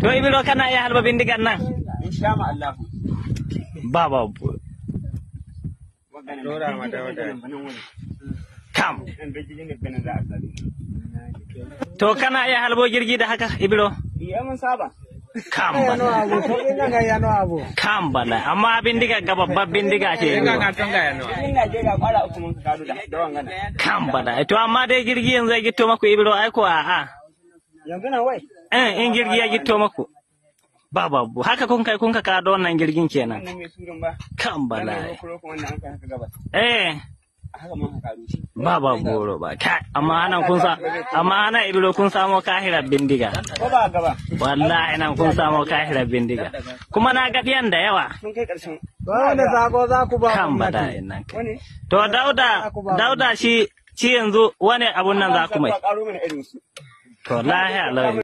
To ibiro kana iya halba bindigan nan. Insha Allah. Baba. Kam. To kana iya halbo jirgi da haka ibiro? Iya mun saba. Kam bala amma bindiga ga babbar bindiga ce kam bala to amma dai jirgi yanzu ya gitto maku ibro ai ko a'a yanzu na wai in jirgi ya gitto maku babu haka kun ka kada wannan jirgin kenan kam bala Baba boro ba kai amma anan kun sa amma ana ibro kun samo kahira bindiga ko ba gaba wallahi nan kun samo kahira bindiga kuma na ga diyan da yawa sun kai karshen wanda sako za ku ba kan bada nan to dauda shi yanzu wani abun nan za ku mai to lahi alai